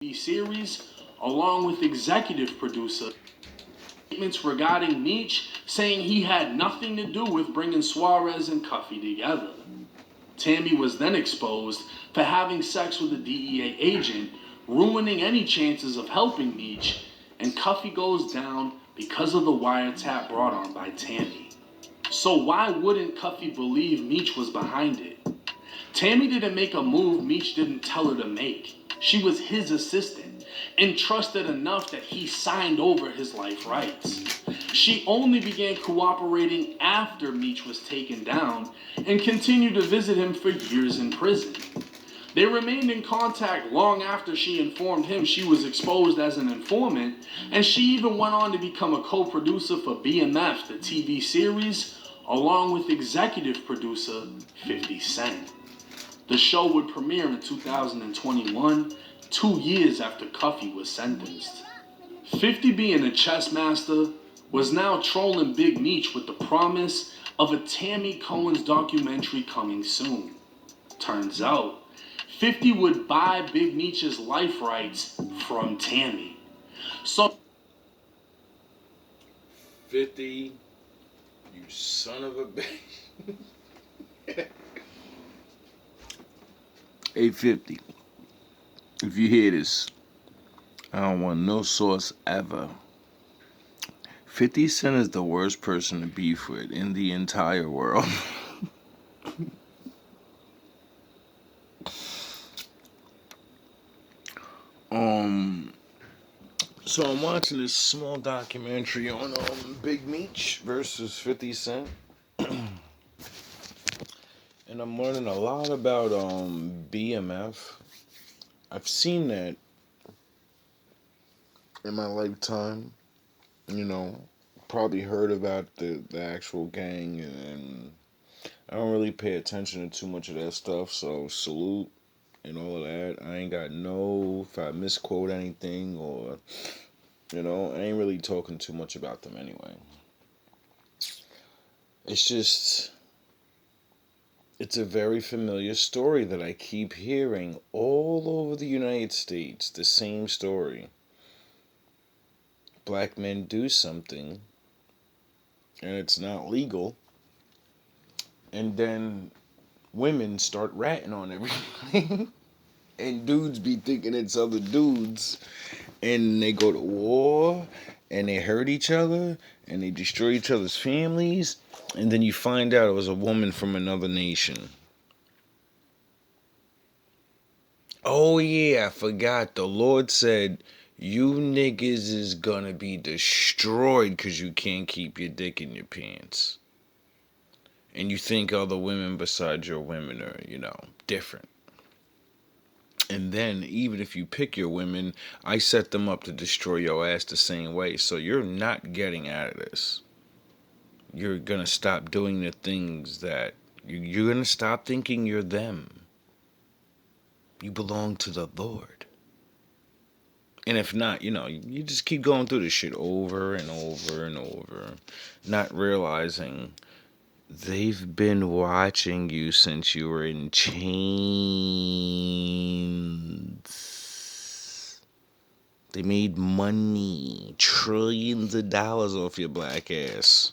GMB series, along with executive producer. Statements regarding Meech saying he had nothing to do with bringing Suarez and Cuffy together. Tammy was then exposed for having sex with a DEA agent, ruining any chances of helping Meech, and Cuffy goes down because of the wiretap brought on by Tammy. So why wouldn't Cuffy believe Meech was behind it? Tammy didn't make a move Meech didn't tell her to make. She was his assistant and trusted enough that he signed over his life rights. She only began cooperating after Meech was taken down and continued to visit him for years in prison. They remained in contact long after she informed him she was exposed as an informant, and she even went on to become a co-producer for BMF, the TV series, along with executive producer 50 Cent. The show would premiere in 2021, 2 years after Cuffy was sentenced. 50, being a chess master, was now trolling Big Meech with the promise of a Tammy Cohen's documentary coming soon. Turns out, 50 would buy Big Meech's life rights from Tammy. So 50, you son of a bitch. Hey 50, if you hear this, I don't want no source ever. 50 Cent is the worst person to beef with in the entire world. So I'm watching this small documentary on Big Meech versus 50 Cent. And I'm learning a lot about BMF. I've seen that in my lifetime. Probably heard about the actual gang, and I don't really pay attention to too much of that stuff, so salute and all of that. I ain't got if I misquote anything, or, I ain't really talking too much about them anyway. It's a very familiar story that I keep hearing all over the United States. The same story. Black men do something, and it's not legal, and then women start ratting on everybody. And dudes be thinking it's other dudes, and they go to war, and they hurt each other, and they destroy each other's families, and then you find out it was a woman from another nation. Oh yeah, I forgot. The Lord said, you niggas is gonna be destroyed because you can't keep your dick in your pants. And you think other women besides your women are, different. And then, even if you pick your women, I set them up to destroy your ass the same way. So you're not getting out of this. You're gonna stop doing the things that... You're gonna stop thinking you're them. You belong to the Lord. And if not, you just keep going through this shit over and over and over, not realizing they've been watching you since you were in chains. They made money, trillions of dollars off your black ass.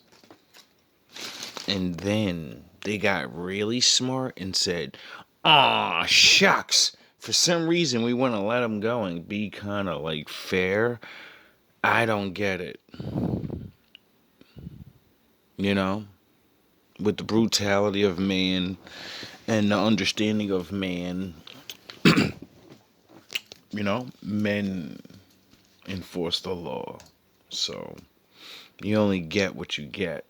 And then they got really smart and said, "Aw, shucks. For some reason, we want to let them go and be kind of like fair. I don't get it." With the brutality of man and the understanding of man, men enforce the law. So you only get what you get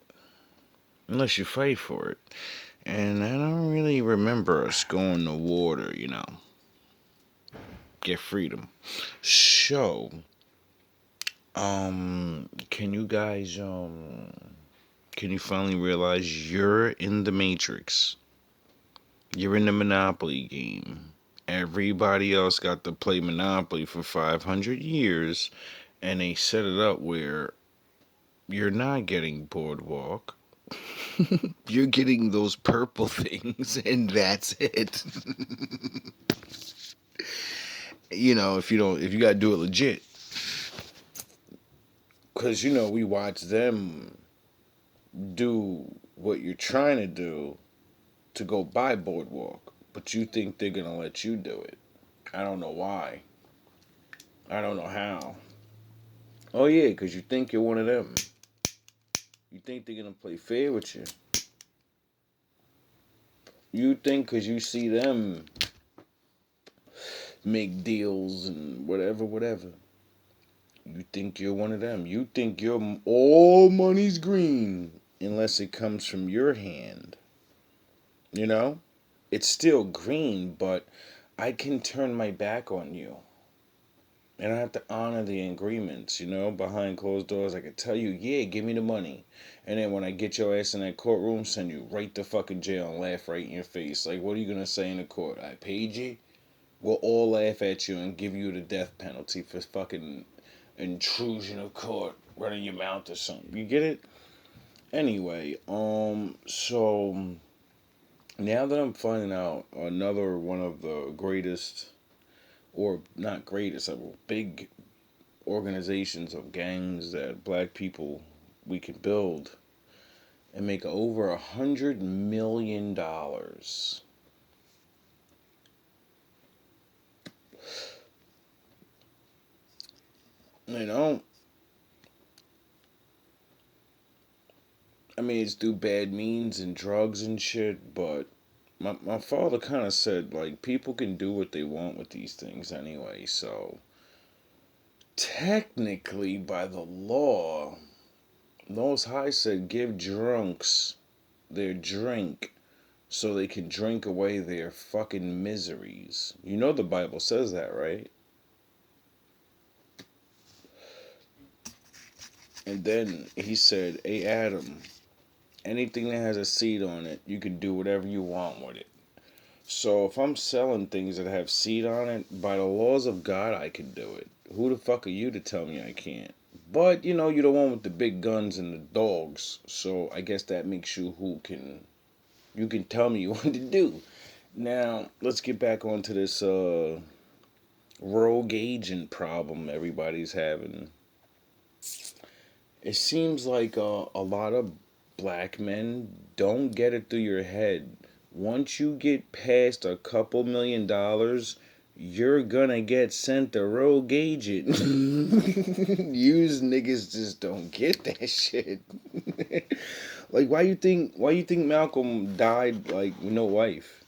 unless you fight for it. And I don't really remember us going to war to, get freedom. So, can you guys, can you finally realize you're in the Matrix? You're in the Monopoly game. Everybody else got to play Monopoly for 500 years, and they set it up where you're not getting Boardwalk. You're getting those purple things, and that's it. You know, if you gotta do it legit. Cause we watch them do what you're trying to do to go buy Boardwalk, but you think they're gonna let you do it. I don't know why. I don't know how. Oh yeah, cause you think you're one of them. You think they're gonna play fair with you. You think cause you see them make deals and whatever, whatever. You think you're one of them. You think you're all money's green unless it comes from your hand. You know? It's still green, but I can turn my back on you. And I have to honor the agreements, behind closed doors. I could tell you, yeah, give me the money. And then when I get your ass in that courtroom, send you right to fucking jail and laugh right in your face. Like, what are you going to say in the court? I paid you? We'll all laugh at you and give you the death penalty for fucking intrusion of court, running your mouth or something. You get it? Anyway, so now that I'm finding out another one of the greatest, or not greatest, big organizations of gangs that black people we can build and make over $100 million. You know, I mean, it's through bad means and drugs and shit, but my father kind of said, like, people can do what they want with these things anyway, so technically, by the law, Most High said give drunks their drink so they can drink away their fucking miseries. You know the Bible says that, right? And then he said, hey, Adam, anything that has a seed on it, you can do whatever you want with it. So if I'm selling things that have seed on it, by the laws of God, I can do it. Who the fuck are you to tell me I can't? But, you're the one with the big guns and the dogs. So I guess that makes you you can tell me what to do. Now, let's get back onto this rogue agent problem everybody's having. It seems like a lot of black men don't get it through your head. Once you get past a couple $1,000,000, you're gonna get sent a rogue agent. Use niggas just don't get that shit. Like why you think Malcolm died like with no wife?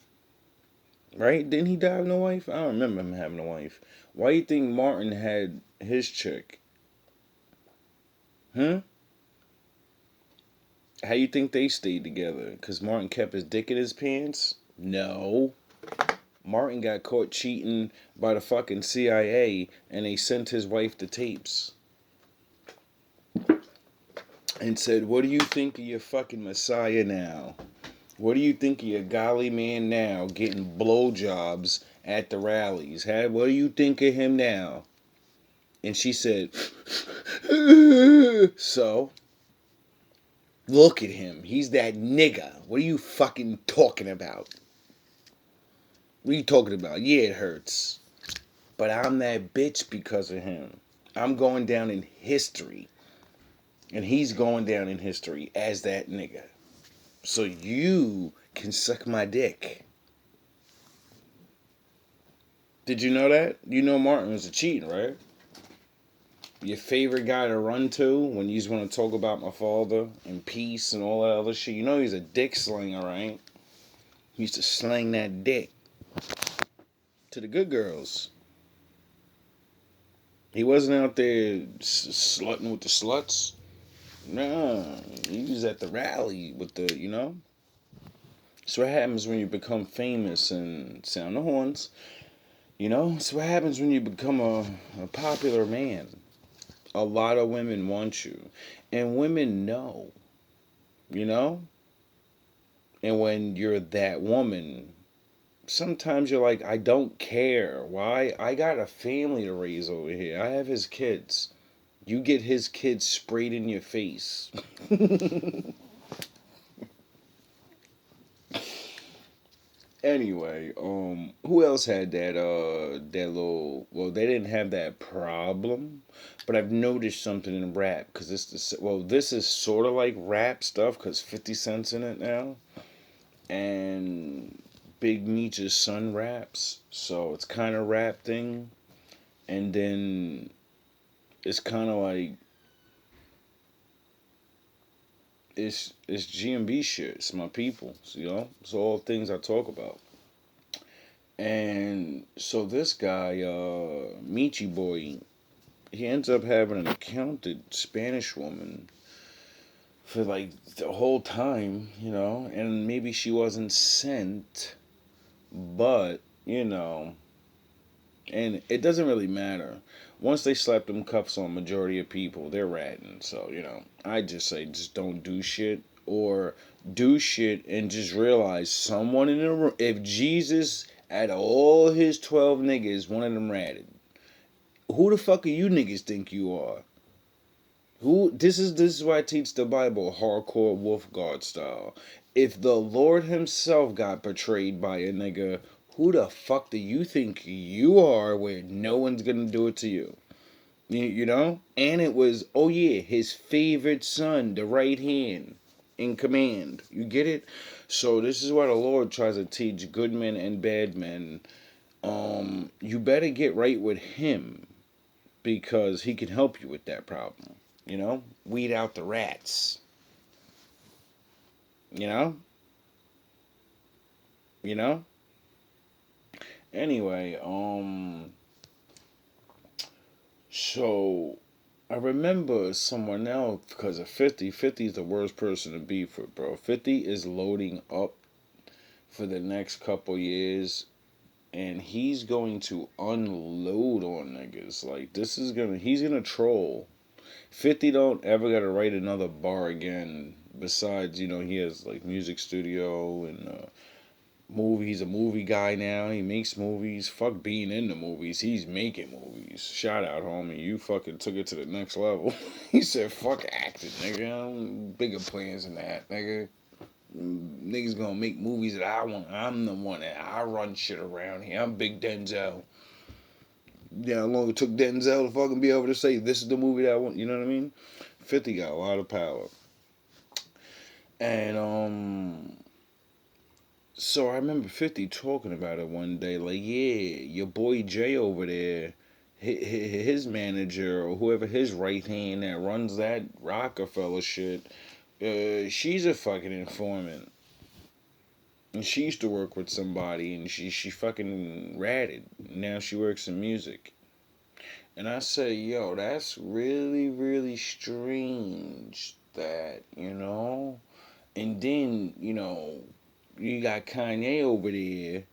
Right? Didn't he die with no wife? I don't remember him having a wife. Why you think Martin had his chick? Huh? How you think they stayed together? Because Martin kept his dick in his pants? No. Martin got caught cheating by the fucking CIA and they sent his wife the tapes. And said, what do you think of your fucking Messiah now? What do you think of your golly man now getting blowjobs at the rallies? What do you think of him now? And she said, so, look at him. He's that nigga. What are you fucking talking about? What are you talking about? Yeah, it hurts. But I'm that bitch because of him. I'm going down in history. And he's going down in history as that nigga. So you can suck my dick. Did you know that? You know Martin was a cheating, right? Your favorite guy to run to when you just want to talk about my father and peace and all that other shit. You know he's a dick slinger, right? He used to slang that dick to the good girls. He wasn't out there slutting with the sluts. Nah, he was at the rally with the. So what happens when you become famous and sound the horns? So what happens when you become a popular man? A lot of women want you. And women know, you know? And when you're that woman, sometimes you're like, I don't care. Why? I got a family to raise over here. I have his kids. You get his kids sprayed in your face. Anyway, who else had that little? Well, they didn't have that problem, but I've noticed something in rap because this is sort of like rap stuff because 50 Cent's in it now, and Big Meech's son raps, so it's kind of rap thing, and then it's kind of like it's GMB shit. It's my people, so, it's all things I talk about. And so this guy, Meechy boy, he ends up having an accounted Spanish woman for like the whole time, and maybe she wasn't sent, but and it doesn't really matter. Once they slap them cuffs on majority of people, they're ratting. So I just say just don't do shit or do shit and just realize someone in the room. If Jesus out of all his 12 niggas, one of them ratted. Who the fuck are you niggas think you are? Who this is why I teach the Bible hardcore wolf guard style. If the Lord himself got betrayed by a nigga, who the fuck do you think you are where no one's gonna do it to you? You know? And it was, oh yeah, his favorite son, the right hand in command. You get it? So this is why the Lord tries to teach good men and bad men. You better get right with him because he can help you with that problem. Weed out the rats. You know? You know? Anyway, so I remember someone else because of 50. 50 is the worst person to be for, bro. 50 is loading up for the next couple years and he's going to unload on niggas. Like he's gonna troll. 50 don't ever gotta write another bar again. Besides, he has like music studio and he's a movie guy now. He makes movies. Fuck being in the movies. He's making movies. Shout out, homie. You fucking took it to the next level. He said, fuck acting, nigga. I'm bigger plans than that, nigga. Niggas gonna make movies that I want. I'm the one that I run shit around here. I'm Big Denzel. How long it took Denzel to fucking be able to say this is the movie that I want. You know what I mean? 50 got a lot of power. And so I remember 50 talking about it one day, like, yeah, your boy Jay over there, his manager or whoever his right hand that runs that Rockefeller shit, she's a fucking informant. And she used to work with somebody and she fucking ratted. Now she works in music. And I say, yo, that's really, really strange that, And then, you got Kanye over there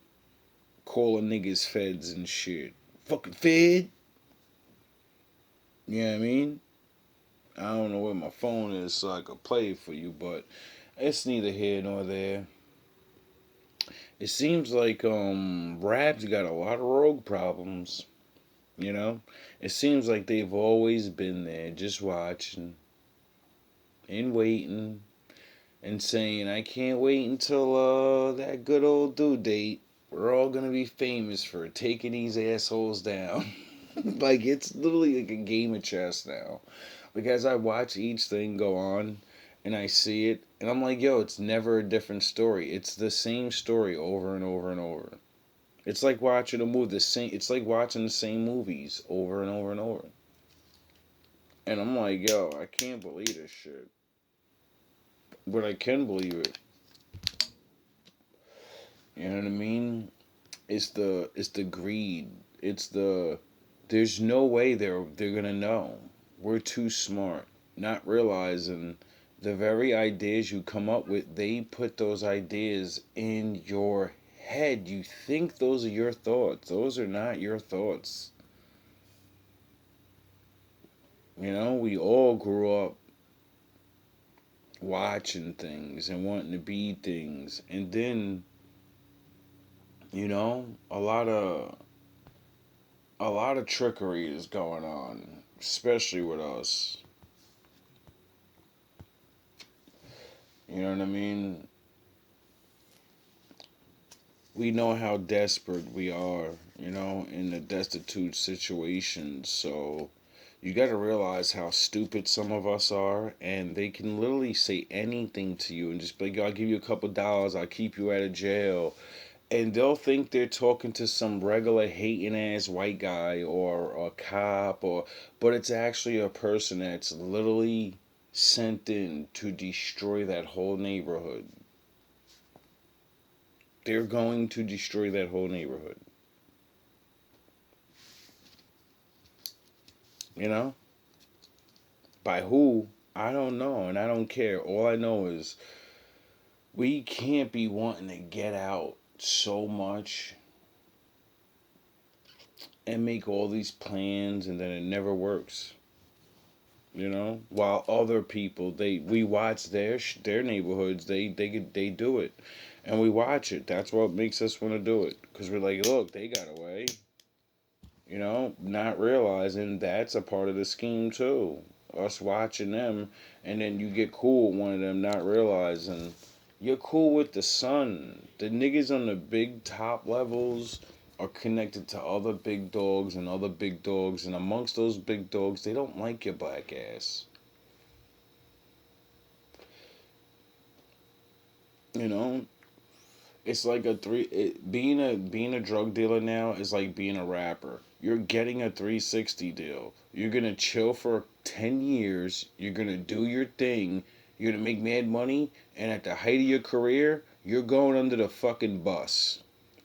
calling niggas feds and shit. Fucking fed? You know what I mean? I don't know where my phone is so I could play it for you, but it's neither here nor there. It seems like rap's got a lot of rogue problems. It seems like they've always been there, just watching and waiting and saying, I can't wait until that good old due date. We're all gonna be famous for taking these assholes down. Like, it's literally like a game of chess now. Because I watch each thing go on and I see it, and I'm like, yo, it's never a different story. It's the same story over and over and over. It's like watching a movie it's like watching the same movies over and over and over. And I'm like, yo, I can't believe this shit. But I can believe it. You know what I mean? It's the greed. There's no way they're gonna know. We're too smart. Not realizing the very ideas you come up with, they put those ideas in your head. You think those are your thoughts. Those are not your thoughts. We all grew up watching things and wanting to be things. And then, a lot of trickery is going on, especially with us. You know what I mean? we know how desperate we are, in a destitute situation. So you got to realize how stupid some of us are, and they can literally say anything to you and just be like, I'll give you a couple dollars, I'll keep you out of jail. And they'll think they're talking to some regular hating ass white guy or a cop, but it's actually a person that's literally sent in to destroy that whole neighborhood. They're going to destroy that whole neighborhood. You know? By who? I don't know, and I don't care. All I know is we can't be wanting to get out so much and make all these plans and then it never works. While other people, we watch their neighborhoods, they do it, and we watch it. That's what makes us want to do it, because we're like, look, they got away. Not realizing that's a part of the scheme too. Us watching them, and then you get cool with one of them, not realizing you're cool with the son. The niggas on the big top levels are connected to other big dogs and other big dogs, and amongst those big dogs, they don't like your black ass. You know, it's like being a drug dealer now is like being a rapper. You're getting a 360 deal. You're gonna chill for 10 years. You're gonna do your thing. You're gonna make mad money, and at the height of your career, you're going under the fucking bus.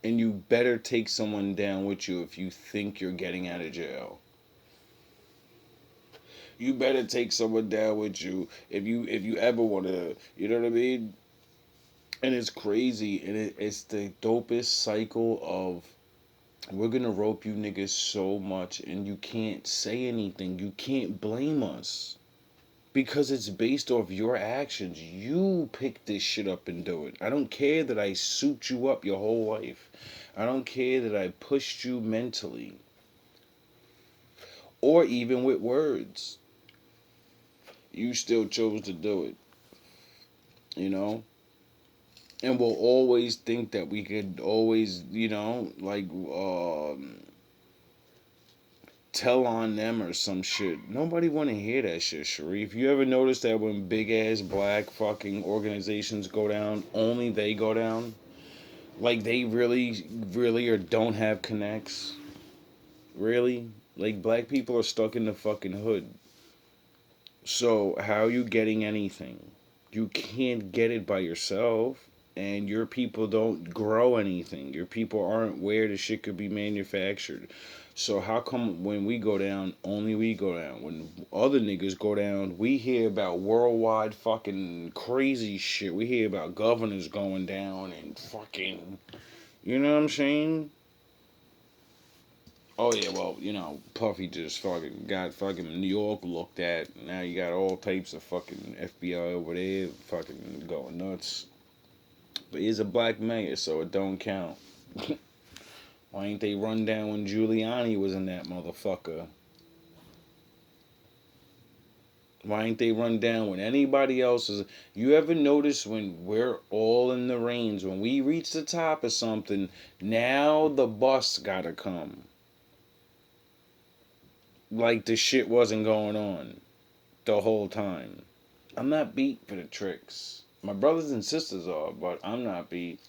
And you better take someone down with you if you think you're getting out of jail. You better take someone down with you if you ever want to. You know what I mean? And it's crazy, and it's the dopest cycle of we're gonna rope you niggas so much, and you can't say anything. You can't blame us because it's based off your actions. You pick this shit up and do it. I don't care that I souped you up your whole life. I don't care that I pushed you mentally or even with words. You still chose to do it, you know? And we'll always think that we could always, tell on them or some shit. Nobody want to hear that shit, Sharif. You ever notice that when big ass black fucking organizations go down, only they go down? Like they really, really, or don't have connects? Really? Like black people are stuck in the fucking hood. So how are you getting anything? You can't get it by yourself. And your people don't grow anything. Your people aren't where the shit could be manufactured. So how come when we go down, only we go down? When other niggas go down, we hear about worldwide fucking crazy shit. We hear about governors going down and fucking, you know what I'm saying? Oh yeah, well, Puffy just fucking got fucking New York looked at. Now you got all types of fucking FBI over there fucking going nuts. But he's a black mayor, so it don't count. Why ain't they run down when Giuliani was in that motherfucker? Why ain't they run down when anybody else is? You ever notice when we're all in the reins, when we reach the top of something, now the bus gotta come. Like the shit wasn't going on the whole time. I'm not beat for the tricks. My brothers and sisters are, but I'm not beat.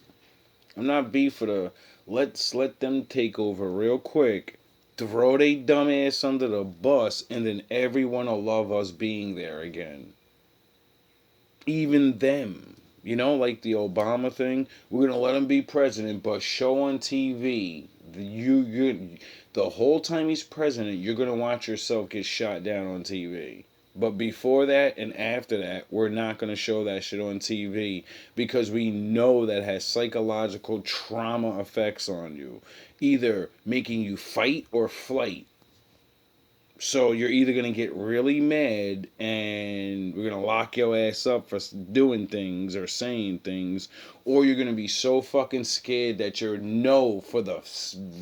I'm not beat for the let's let them take over real quick, throw they dumb ass under the bus, and then everyone will love us being there again. Even them. Like the Obama thing. We're gonna let him be president, but show on TV. The whole time he's president, you're gonna watch yourself get shot down on TV. But before that and after that, we're not going to show that shit on TV because we know that has psychological trauma effects on you, either making you fight or flight. So you're either going to get really mad and we're going to lock your ass up for doing things or saying things, or you're going to be so fucking scared that you're no for the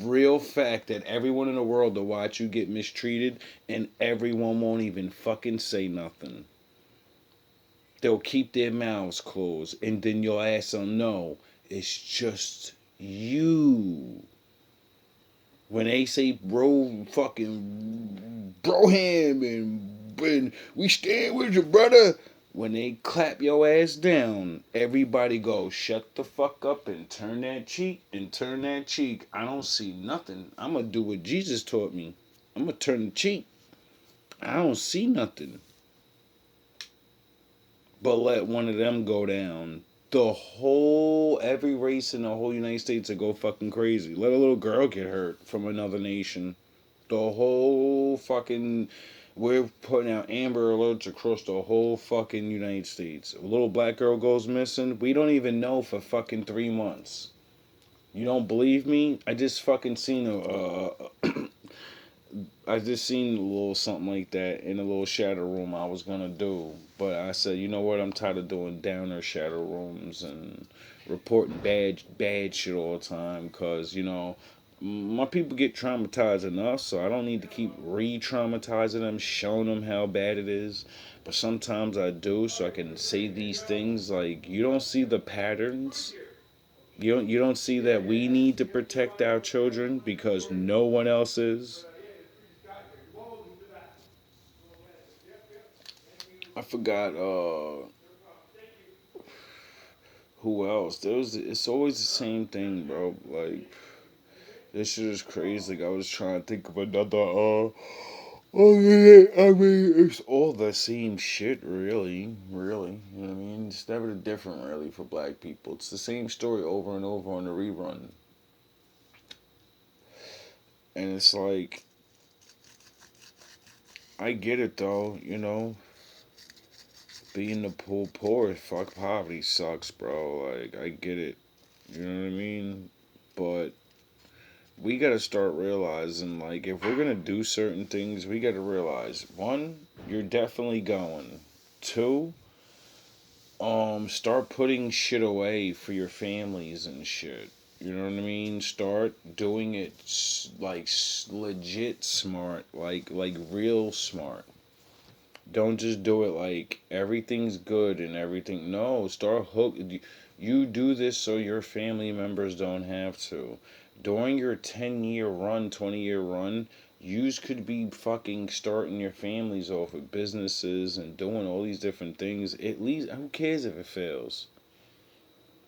real fact that everyone in the world will watch you get mistreated and everyone won't even fucking say nothing. They'll keep their mouths closed and then your ass will know it's just You. When they say bro fucking bro him and we stand with your brother, when they clap your ass down, everybody goes, shut the fuck up and turn that cheek and turn that cheek. I don't see nothing. I'm gonna do what Jesus taught me. I'm gonna turn the cheek. I don't see nothing. But let one of them go down. Every race in the whole United States will go fucking crazy. Let a little girl get hurt from another nation. The whole fucking, we're putting out Amber Alerts across the whole fucking United States. A little black girl goes missing, we don't even know for fucking 3 months. You don't believe me? I just fucking seen I just seen a little something like that in a little shadow room I was gonna do, but I said, you know what? I'm tired of doing downer shadow rooms and reporting bad shit all the time, cause my people get traumatized enough, so I don't need to keep re-traumatizing them, showing them how bad it is. But sometimes I do, so I can say these things like, you don't see the patterns. You don't see that we need to protect our children because no one else is. I forgot who else. It's always the same thing, bro. Like, this shit is crazy. Like, I was trying to think of another oh yeah, I mean it's all the same shit really. Really. You know what I mean? It's never different really for black people. It's the same story over and over on the rerun. And it's like, I get it though, being the poor, fuck poverty sucks, bro. Like, I get it. You know what I mean? But we gotta start realizing, like, if we're gonna do certain things, we gotta realize, one, you're definitely going. Two, start putting shit away for your families and shit. You know what I mean? Start doing it like legit smart, like real smart. Don't just do it like everything's good and everything. No, start hook. You do this so your family members don't have to. During your 10-year run, 20-year run, yous could be fucking starting your families off with businesses and doing all these different things. At least, who cares if it fails?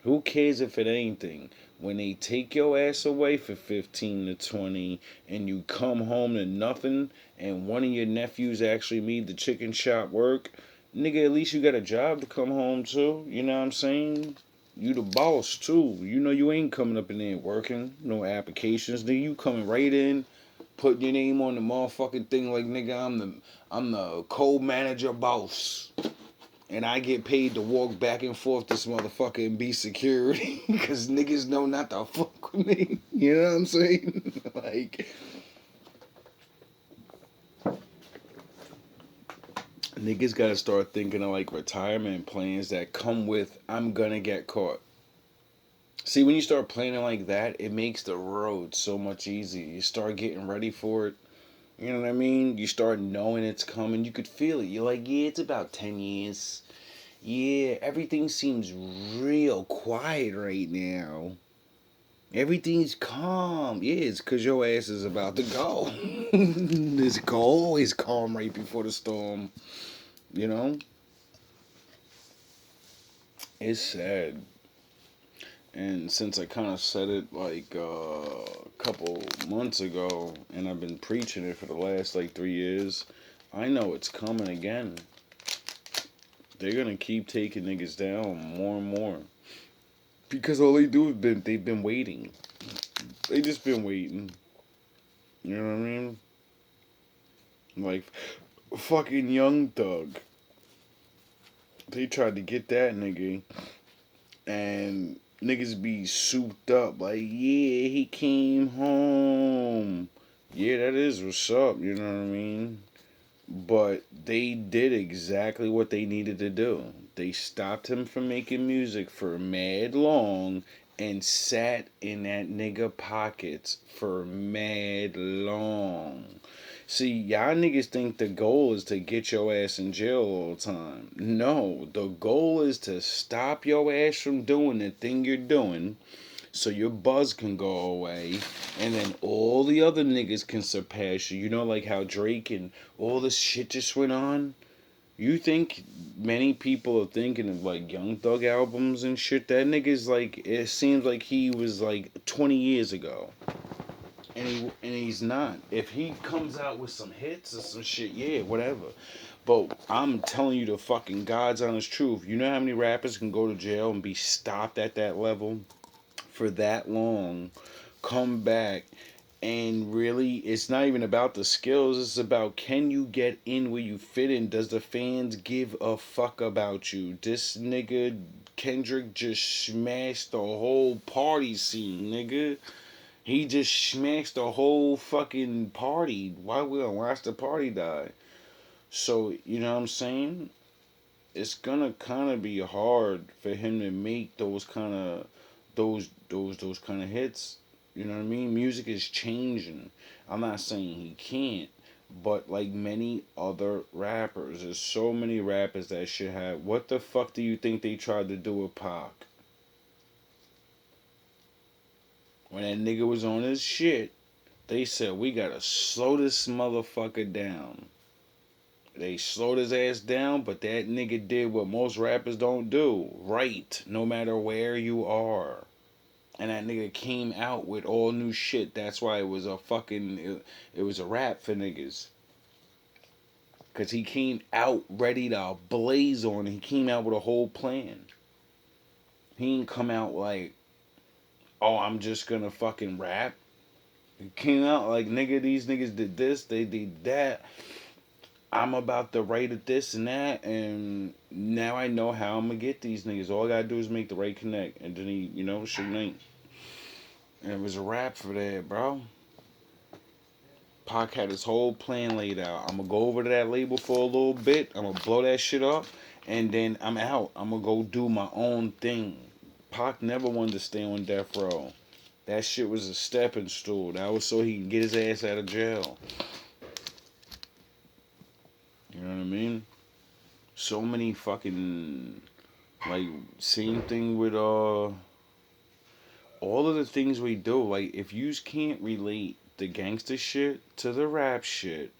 Who cares if it anything? When they take your ass away for 15 to 20 and you come home to nothing and one of your nephews actually made the chicken shop work, nigga, at least you got a job to come home to. You know what I'm saying? You the boss too. You know you ain't coming up in there working. No applications. Nigga, you coming right in, putting your name on the motherfucking thing like, nigga, I'm the co-manager boss. And I get paid to walk back and forth this motherfucker and be security. Because niggas know not to fuck with me. You know what I'm saying? Like, niggas gotta start thinking of like retirement plans that come with, I'm gonna get caught. See, when you start planning like that, it makes the road so much easier. You start getting ready for it. You know what I mean? You start knowing it's coming. You could feel it. You're like, yeah, it's about 10 years. Yeah, everything seems real quiet right now. Everything's calm. Yeah, it's because your ass is about to go. It's always calm right before the storm. You know? It's sad. And since I kind of said it like a couple months ago, and I've been preaching it for the last like 3 years, I know it's coming again. They're gonna keep taking niggas down more and more. Because all they do is they've been waiting. They just been waiting. You know what I mean? Like fucking Young Thug. They tried to get that nigga, and niggas be souped up like, yeah, he came home. Yeah, that is what's up. You know what I mean? But they did exactly what they needed to do. They stopped him from making music for mad long and sat in that nigga pockets for mad long. See, y'all niggas think the goal is to get your ass in jail all the time. No, the goal is to stop your ass from doing the thing you're doing so your buzz can go away, and then all the other niggas can surpass you. You know, like how Drake and all this shit just went on. You think many people are thinking of like Young Thug albums and shit? That nigga's like, it seems like he was like 20 years ago, and he's not. If he comes out with some hits or some shit, yeah, whatever. But I'm telling you the fucking God's honest truth. You know how many rappers can go to jail and be stopped at that level for that long, come back, and really, it's not even about the skills. It's about, can you get in where you fit in? Does the fans give a fuck about you? This nigga Kendrick just smashed the whole party scene, nigga. He just smashed the whole fucking party. Why we gonna watch the party die? So, you know what I'm saying? It's gonna kind of be hard for him to make those kind of hits. You know what I mean? Music is changing. I'm not saying he can't, but like many other rappers, there's so many rappers that should have. What the fuck do you think they tried to do with Pac? When that nigga was on his shit, they said we gotta slow this motherfucker down. They slowed his ass down, but that nigga did what most rappers don't do. Right, no matter where you are. And that nigga came out with all new shit. That's why it was a fucking, it was a rap for niggas. Cause he came out ready to blaze on. He came out with a whole plan. He didn't come out like, oh, I'm just gonna fucking rap. He came out like, nigga, these niggas did this, they did that. I'm about to write at this and that, and now I know how I'm gonna get these niggas. All I gotta do is make the right connect, and then he, shoot name. And it was a rap for that, bro. Pac had his whole plan laid out. I'm gonna go over to that label for a little bit. I'm gonna blow that shit up, and then I'm out. I'm gonna go do my own thing. Pac never wanted to stay on death row. That shit was a stepping stool. That was so he can get his ass out of jail. You know what I mean? So many fucking, like, same thing with all of the things we do. Like, if you can't relate the gangster shit to the rap shit,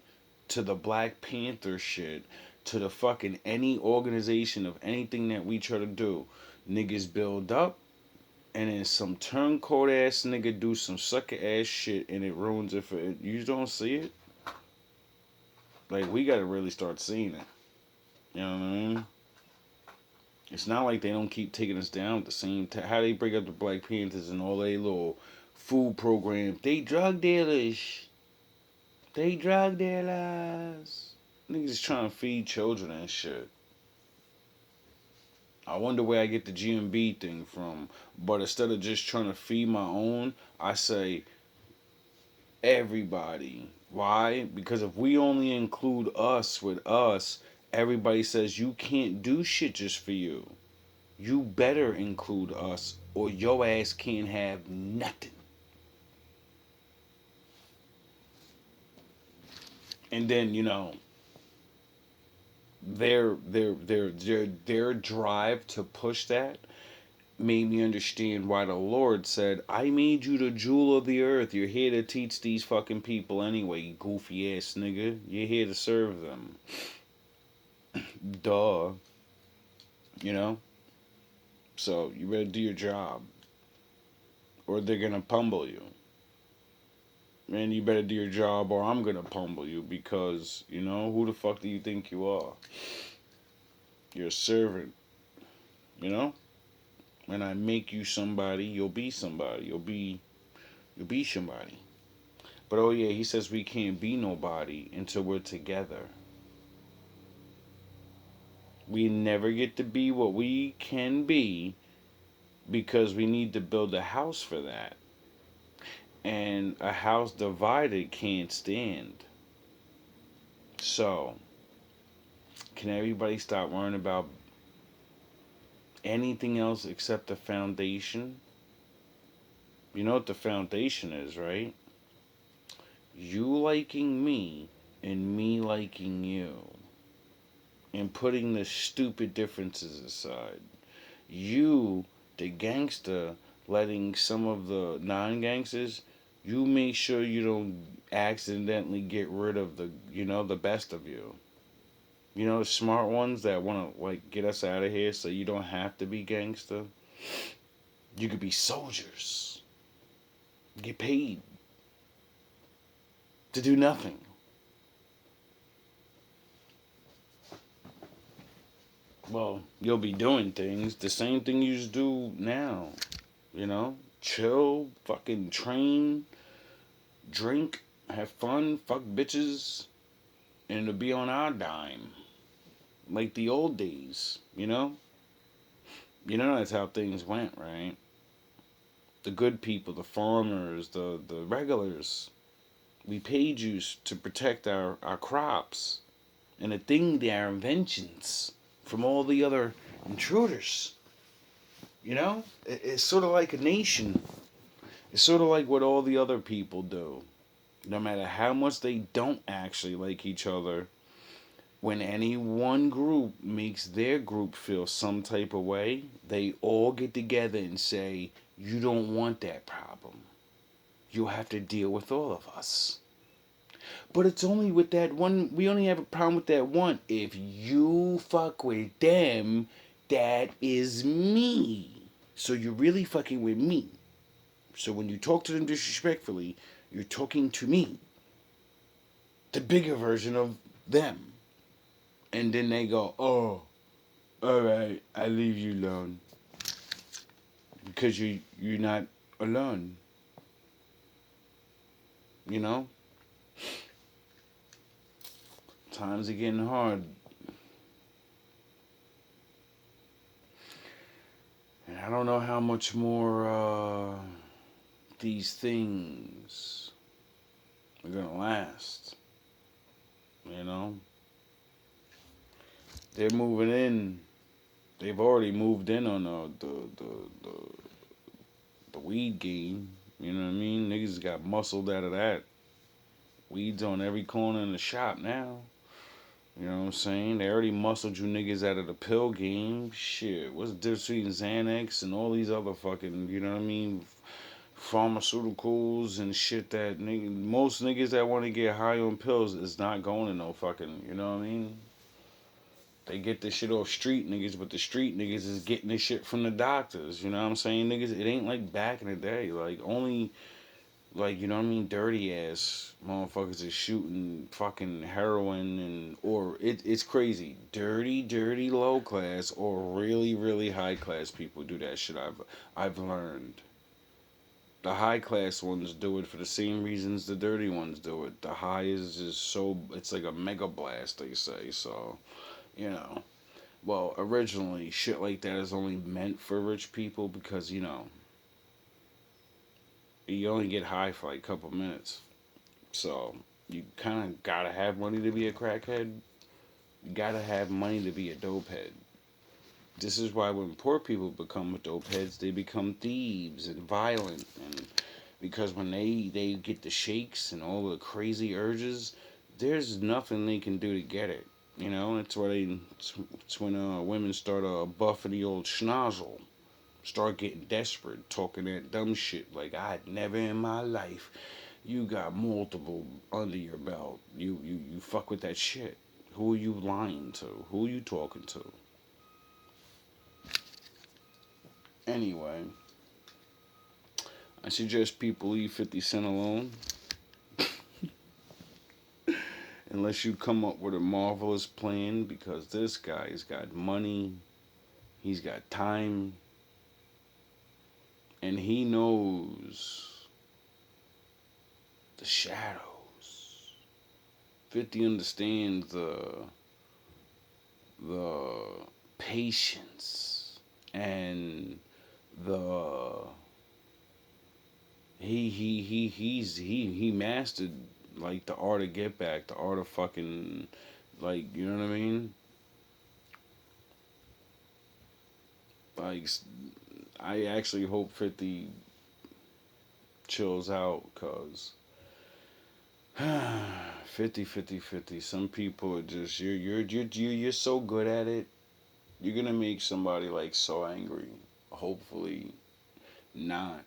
to the Black Panther shit, to the fucking any organization of anything that we try to do, niggas build up, and then some turncoat ass nigga do some sucker ass shit, and it ruins it for it. You don't see it? Like, we gotta really start seeing it. You know what I mean? It's not like they don't keep taking us down at the same time. How they bring up the Black Panthers and all they little food program. They drug dealers. They drug dealers. Niggas just trying to feed children and shit. I wonder where I get the GMB thing from. But instead of just trying to feed my own, I say everybody. Why? Because if we only include us with us, everybody says you can't do shit just for you. You better include us or your ass can't have nothing. And then, their drive to push that made me understand why the Lord said, I made you the jewel of the earth. You're here to teach these fucking people anyway, you goofy ass nigga. You're here to serve them. Duh. You know? So you better do your job. Or they're gonna pummel you. Man, you better do your job or I'm gonna pummel you because, who the fuck do you think you are? You're a servant. You know? When I make you somebody, you'll be somebody. You'll be somebody. But oh yeah, he says we can't be nobody until we're together. We never get to be what we can be because we need to build a house for that. And a house divided can't stand. So, can everybody stop worrying about anything else except the foundation? You know what the foundation is, right? You liking me and me liking you. And putting the stupid differences aside. You, the gangster, letting some of the non-gangsters, you make sure you don't accidentally get rid of the best of you. The smart ones that want to like get us out of here so you don't have to be gangster. You could be soldiers. Get paid to do nothing. Well, you'll be doing things the same thing you just do now. Chill, fucking train, drink, have fun, fuck bitches, and it'll be on our dime. Like the old days, that's how things went, right? The good people, the farmers, the regulars, we paid you to protect our crops and a thing, their inventions from all the other intruders. It's sort of like a nation. It's sort of like what all the other people do. No matter how much they don't actually like each other, when any one group makes their group feel some type of way, they all get together and say, you don't want that problem. You'll have to deal with all of us. But it's only with that one. We only have a problem with that one. If you fuck with them, that is me. So you're really fucking with me. So when you talk to them disrespectfully, you're talking to me. The bigger version of them. And then they go, oh, alright, I leave you alone. Because you're not alone. You know? Times are getting hard. And I don't know how much more these things are gonna last. They're moving in. They've already moved in on the weed game. You know what I mean? Niggas got muscled out of that. Weed's on every corner in the shop now. You know what I'm saying? They already muscled you niggas out of the pill game. Shit, what's the difference between Xanax and all these other fucking, you know what I mean? Pharmaceuticals and shit that most niggas that want to get high on pills is not going to no fucking, you know what I mean? They get this shit off street niggas, but the street niggas is getting this shit from the doctors. You know what I'm saying, niggas? It ain't like back in the day. Like, only, like, you know what I mean? Dirty ass motherfuckers is shooting fucking heroin or it's crazy. Dirty low class or really, really high class people do that shit. I've learned. The high class ones do it for the same reasons the dirty ones do it. The high is just so, it's like a mega blast, they say. So, you know. Well, originally, shit like that is only meant for rich people because, you only get high for like a couple minutes. So, you kind of gotta have money to be a crackhead. You gotta have money to be a dope head. This is why when poor people become dope heads, they become thieves and violent. And because when they get the shakes and all the crazy urges, there's nothing they can do to get it. That's why it's when women start buffing the old schnozzle, start getting desperate, talking that dumb shit like I'd never in my life. You got multiple under your belt. You fuck with that shit. Who are you lying to? Who are you talking to? Anyway, I suggest people leave 50 Cent alone. Unless you come up with a marvelous plan, because this guy's got money, he's got time, and he knows the shadows. 50 understands the patience and the he mastered like the art of get back, the art of fucking, like, you know what I mean? Like, I actually hope 50 chills out, cause 50. Some people are just you're so good at it. You're gonna make somebody like so angry. Hopefully, not.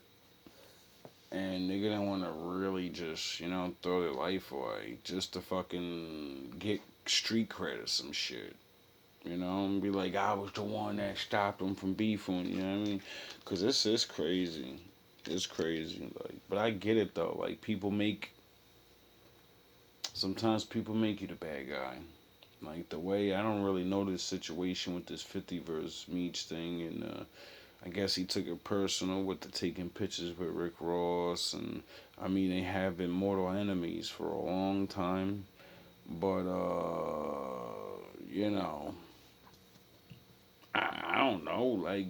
And nigga don't want to really just, throw their life away just to fucking get street cred or some shit. And be like, I was the one that stopped them from beefing, you know what I mean? Because this is crazy. It's crazy. Like, but I get it though. Like, sometimes people make you the bad guy. Like, the way, I don't really know this situation with this 50 versus Meech thing, and I guess he took it personal with the taking pictures with Rick Ross, and I mean they have been mortal enemies for a long time, but I don't know, like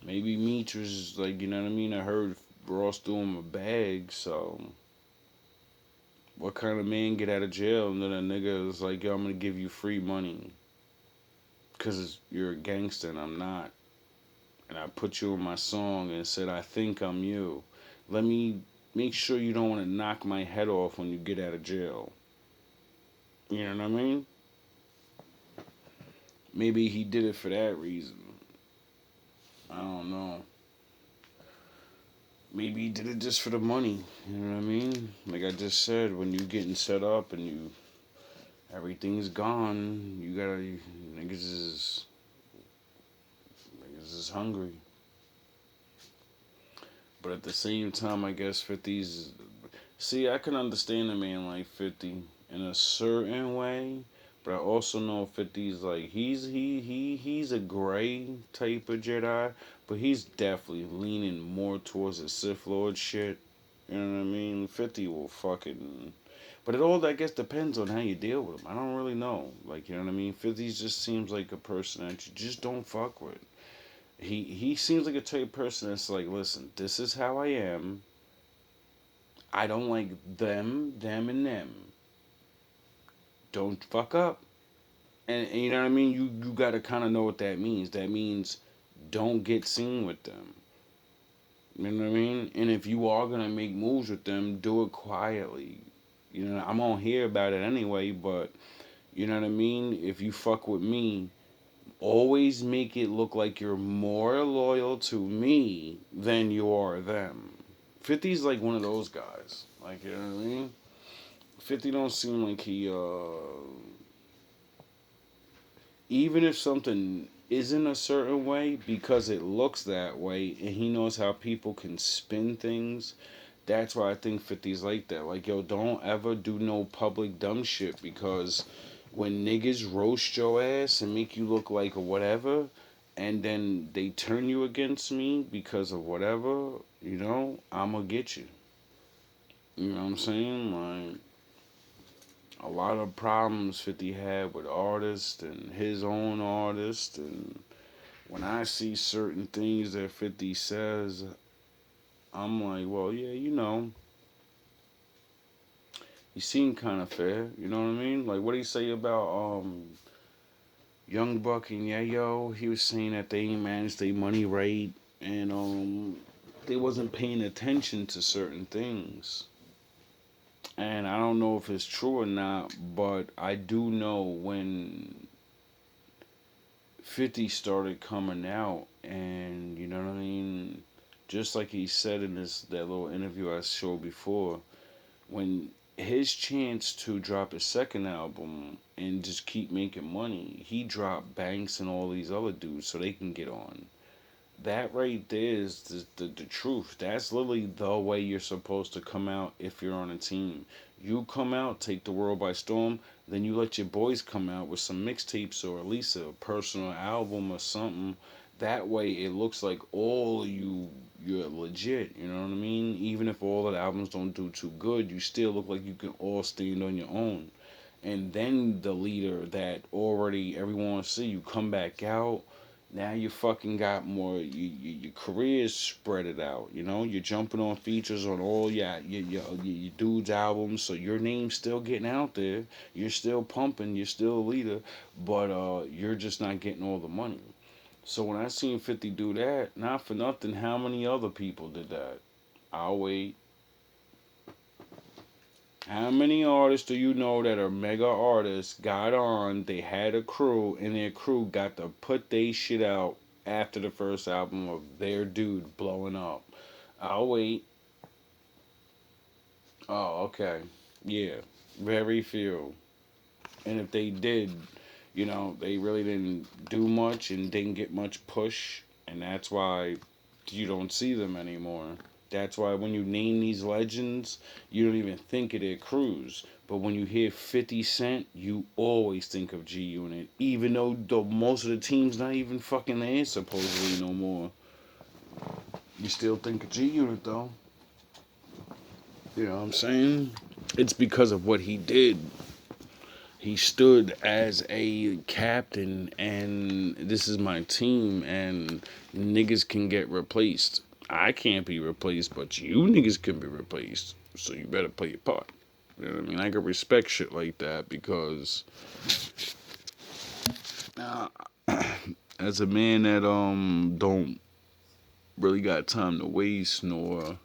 maybe Meech was like, you know what I mean. I heard Ross threw him a bag, so what kind of man get out of jail and then a nigga is like, yo, I'm gonna give you free money because you're a gangster and I'm not. And I put you in my song and said, I think I'm you. Let me make sure you don't want to knock my head off when you get out of jail. You know what I mean? Maybe he did it for that reason. I don't know. Maybe he did it just for the money. You know what I mean? Like I just said, when you getting set up and everything's gone, niggas is hungry. But at the same time, I guess 50's. See, I can understand a man like 50 in a certain way, but I also know 50's like he's a gray type of Jedi, but he's definitely leaning more towards the Sith Lord shit. You know what I mean? 50 will fucking. But it all, I guess, depends on how you deal with him. I don't really know. Like, you know what I mean? 50's just seems like a person that you just don't fuck with. He seems like a type of person that's like, listen, this is how I am. I don't like them, and them. Don't fuck up. And you know what I mean? You got to kind of know what that means. That means don't get seen with them. You know what I mean? And if you are going to make moves with them, do it quietly. I'm going to hear about it anyway, but you know what I mean? If you fuck with me, always make it look like you're more loyal to me than you are them. 50's like one of those guys. Like, you know what I mean? 50 don't seem like he even if something isn't a certain way because it looks that way and he knows how people can spin things. That's why I think 50's like that. Like, yo, don't ever do no public dumb shit because when niggas roast your ass and make you look like a whatever and then they turn you against me because of whatever, I'ma get you. You know what I'm saying? Like, a lot of problems 50 had with artists and his own artists. And when I see certain things that 50 says, I'm like, well, yeah, he seemed kind of fair. You know what I mean? Like, what did he say about Young Buck and Yayo? He was saying that they ain't managed their money right and they wasn't paying attention to certain things. And I don't know if it's true or not, but I do know when 50 started coming out, and you know what I mean? Just like he said in that little interview I showed before, when his chance to drop his second album and just keep making money, he dropped Banks and all these other dudes so they can get on. That right there is the truth. That's literally the way you're supposed to come out if you're on a team. You come out, take the world by storm, then you let your boys come out with some mixtapes or at least a personal album or something. That way it looks like all of you're legit, you know what I mean? Even if all the albums don't do too good, you still look like you can all stand on your own. And then the leader that already everyone wants to see you come back out, now you fucking got more. Your career is spread it out. You're jumping on features on all your dudes' albums, so your name's still getting out there. You're still pumping. You're still a leader, but you're just not getting all the money. So when I seen 50 do that, not for nothing, how many other people did that? I'll wait. How many artists do you know that are mega artists got on, they had a crew, and their crew got to put they shit out after the first album of their dude blowing up. I'll wait. Oh, okay. Yeah. Very few. And if they did, they really didn't do much and didn't get much push. And that's why you don't see them anymore. That's why when you name these legends, you don't even think of their crews. But when you hear 50 Cent, you always think of G Unit. Even though most of the team's not even fucking there supposedly no more. You still think of G Unit though. You know what I'm saying? It's because of what he did. He stood as a captain, and this is my team, and niggas can get replaced. I can't be replaced, but you niggas can be replaced. So you better play your part. You know what I mean? I can respect shit like that because uh, as a man that don't really got time to waste nor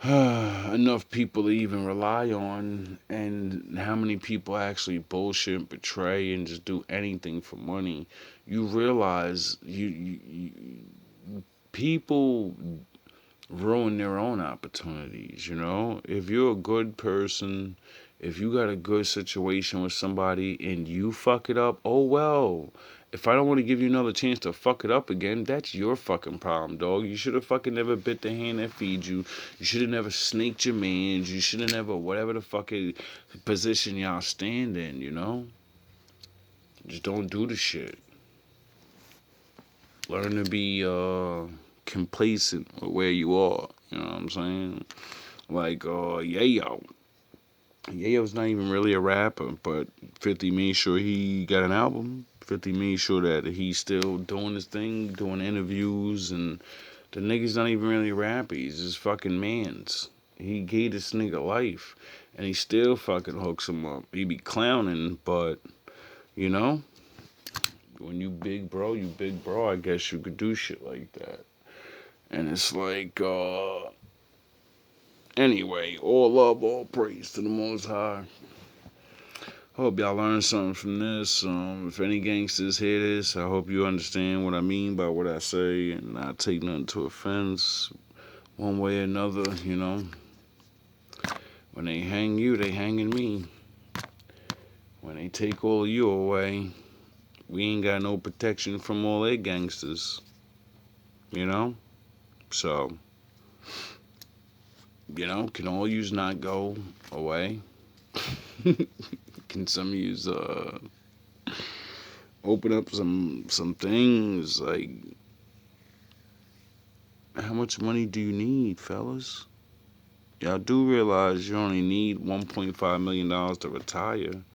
enough people to even rely on, and how many people actually bullshit, betray, and just do anything for money. You realize people ruin their own opportunities. If you're a good person, if you got a good situation with somebody and you fuck it up, oh well. If I don't want to give you another chance to fuck it up again, that's your fucking problem, dog. You should have fucking never bit the hand that feeds you. You should have never snaked your mans. You should have never, whatever the fucking position y'all stand in. Just don't do the shit. Learn to be complacent with where you are. You know what I'm saying? Like Yayo. Yayo's not even really a rapper, but 50 made sure he got an album. 50 made sure that he's still doing his thing, doing interviews, and the nigga's not even really a rapper. He's just fucking mans. He gave this nigga life, and he still fucking hooks him up. He be clowning, but you know, when you big bro, you big bro. I guess you could do shit like that. And it's like, anyway, all love, all praise to the Most High. Hope y'all learned something from this. If any gangsters hear this, I hope you understand what I mean by what I say and not take nothing to offense one way or another. When they hang you, they hanging me. When they take all of you away, we ain't got no protection from all their gangsters. So, can all yous not go away? Can some of yous open up some things? Like, how much money do you need, fellas? Y'all do realize you only need $1.5 million to retire.